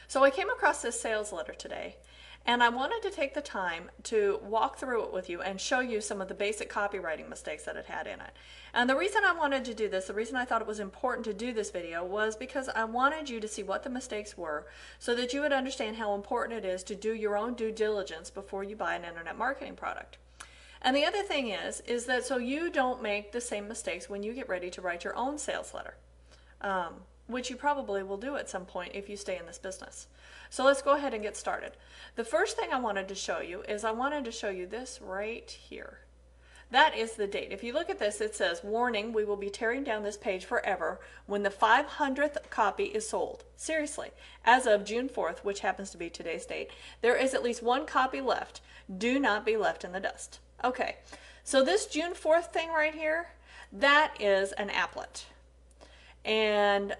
So I came across this sales letter today, and I wanted to take the time to walk through it with you and show you some of the basic copywriting mistakes that it had in it. And the reason I wanted to do this, the reason I thought it was important to do this video, was because I wanted you to see what the mistakes were so that you would understand how important it is to do your own due diligence before you buy an internet marketing product. And the other thing is that so you don't make the same mistakes when you get ready to write your own sales letter. Which you probably will do at some point if you stay in this business. So let's go ahead and get started. The first thing I wanted to show you is I wanted to show you this right here. That is the date. If you look at this, it says, warning, we will be tearing down this page forever when the 500th copy is sold. Seriously, as of June 4th, which happens to be today's date, there is at least one copy left. Do not be left in the dust. Okay, so this June 4th thing right here, that is an applet. And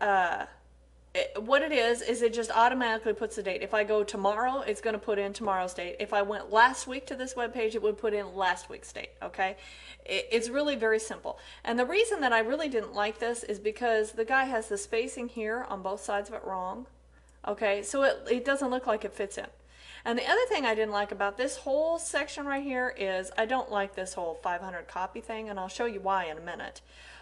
what it is it just automatically puts the date. If I go tomorrow, it's going to put in tomorrow's date. If I went last week to this web page, it would put in last week's date. Okay, it's really very simple. And the reason that I really didn't like this is because the guy has the spacing here on both sides of it wrong. Okay, so it doesn't look like it fits in. And the other thing I didn't like about this whole section right here is I don't like this whole 500 copy thing, and I'll show you why in a minute.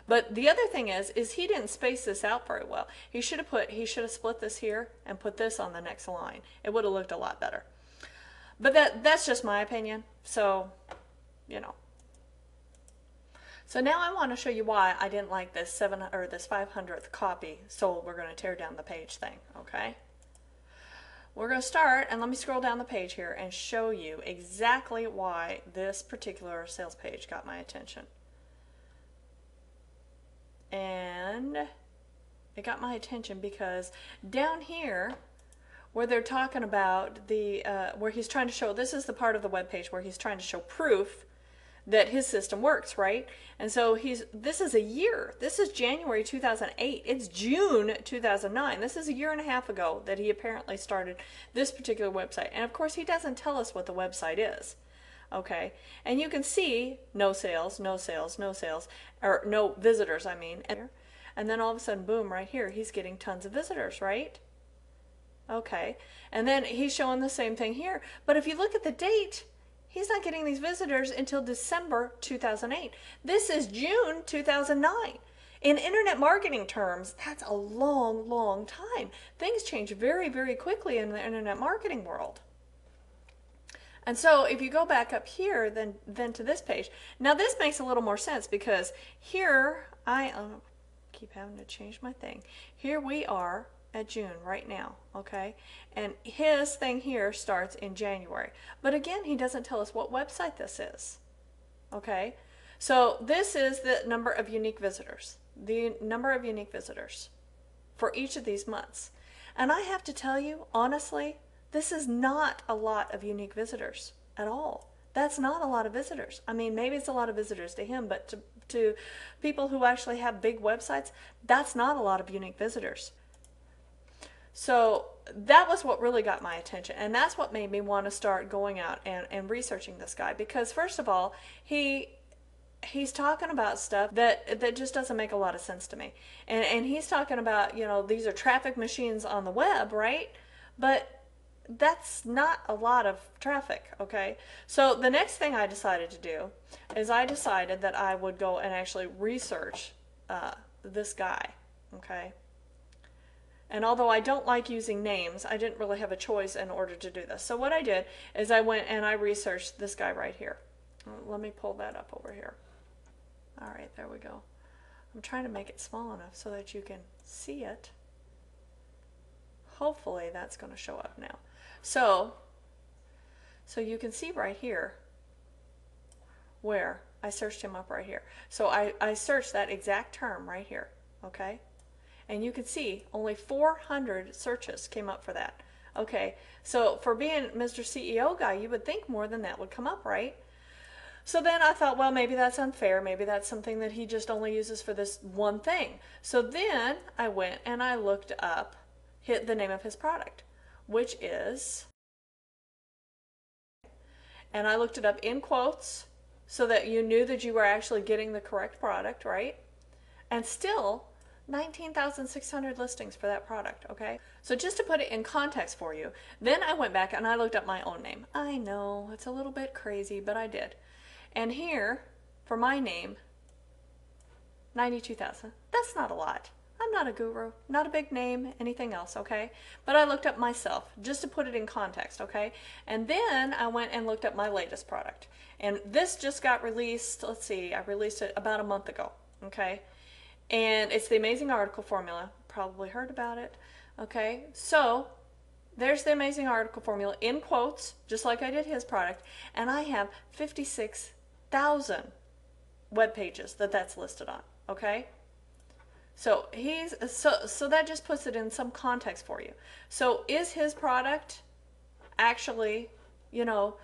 But the other thing is he didn't space this out very well. He should have split this here and put this on the next line. It would have looked a lot better. But that's just my opinion. So, you know. So now I want to show you why I didn't like this this 500th copy sold. We're going to tear down the page thing, okay? We're going to start, and let me scroll down the page here and show you exactly why this particular sales page got my attention. And it got my attention because down here where they're talking about the where he's trying to show, this is the part of the web page where he's trying to show proof that his system works, right? And so this is a year. This is January 2008. It's June 2009. This is a year and a half ago that he apparently started this particular website. And of course, he doesn't tell us what the website is. Okay, and you can see no sales, no sales, no sales, or no visitors, I mean. And then all of a sudden, boom, right here, he's getting tons of visitors, right? Okay, and then he's showing the same thing here. But if you look at the date, he's not getting these visitors until December 2008. This is June 2009. In internet marketing terms, that's a long, long time. Things change very, very quickly in the internet marketing world. And so if you go back up here, then to this page, now this makes a little more sense because here, I keep having to change my thing. Here we are at June right now, okay? And his thing here starts in January. But again, he doesn't tell us what website this is, okay? So this is the number of unique visitors, the number of unique visitors for each of these months. And I have to tell you, honestly, this is not a lot of unique visitors at all. That's not a lot of visitors. I mean, maybe it's a lot of visitors to him, but to people who actually have big websites, that's not a lot of unique visitors. So that was what really got my attention, and that's what made me want to start going out and researching this guy, because first of all, he's talking about stuff that just doesn't make a lot of sense to me. And he's talking about, you know, these are traffic machines on the web, right? But that's not a lot of traffic, okay? So the next thing I decided to do is I decided that I would go and actually research this guy, okay? And although I don't like using names, I didn't really have a choice in order to do this. So what I did is I went and I researched this guy right here. Let me pull that up over here. All right, there we go. I'm trying to make it small enough so that you can see it. Hopefully that's going to show up now. So you can see right here where I searched him up right here. So I searched that exact term right here, okay? And you can see only 400 searches came up for that. Okay, so for being Mr. CEO guy, you would think more than that would come up, right? So then I thought, well, maybe that's unfair. Maybe that's something that he just only uses for this one thing. So then I went and I looked up the name of his product, which is, and I looked it up in quotes so that you knew that you were actually getting the correct product, right? And still, 19,600 listings for that product, okay? So just to put it in context for you, then I went back and I looked up my own name. I know, it's a little bit crazy, but I did. And here, for my name, 92,000. That's not a lot. I'm not a guru, not a big name, anything else, okay? But I looked up myself, just to put it in context, okay? And then I went and looked up my latest product. And this just got released, let's see, I released it about a month ago, okay? And it's the Amazing Article Formula. Probably heard about it, okay? So there's the Amazing Article Formula in quotes, just like I did his product. And I have 56,000 web pages that's listed on, okay? So so that just puts it in some context for you. So is his product actually, you know,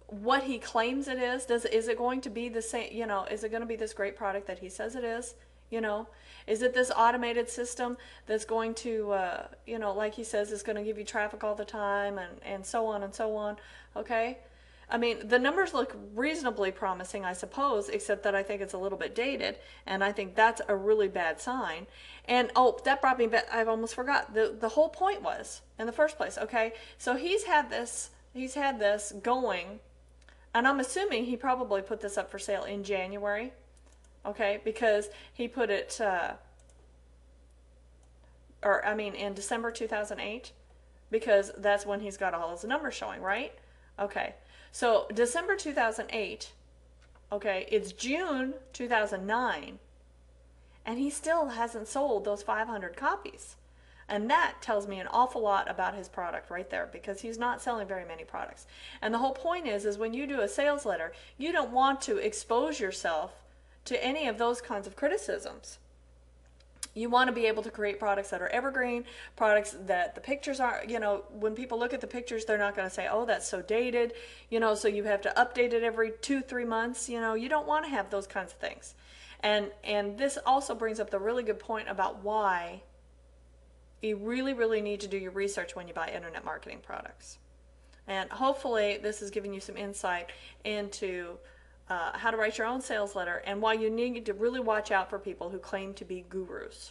what he claims it is? Is it going to be the same, you know, is it going to be this great product that he says it is? You know, is it this automated system that's going to, you know, like he says, is going to give you traffic all the time and so on and so on, okay? I mean, the numbers look reasonably promising, I suppose, except that I think it's a little bit dated, and I think that's a really bad sign. And, oh, that brought me back, I've almost forgot, the whole point was, in the first place, okay? So he's had this going, and I'm assuming he probably put this up for sale in January, okay? Because he put it, in December 2008, because that's when he's got all his numbers showing, right? Okay. So December 2008, okay, it's June 2009, and he still hasn't sold those 500 copies. And that tells me an awful lot about his product right there, because he's not selling very many products. And the whole point is when you do a sales letter, you don't want to expose yourself to any of those kinds of criticisms. You want to be able to create products that are evergreen, products that the pictures are, you know, when people look at the pictures, they're not going to say, oh, that's so dated, you know, so you have to update it every 2-3 months. You know, you don't want to have those kinds of things. And this also brings up the really good point about why you really, really need to do your research when you buy internet marketing products. And hopefully this is giving you some insight into how to write your own sales letter and why you need to really watch out for people who claim to be gurus.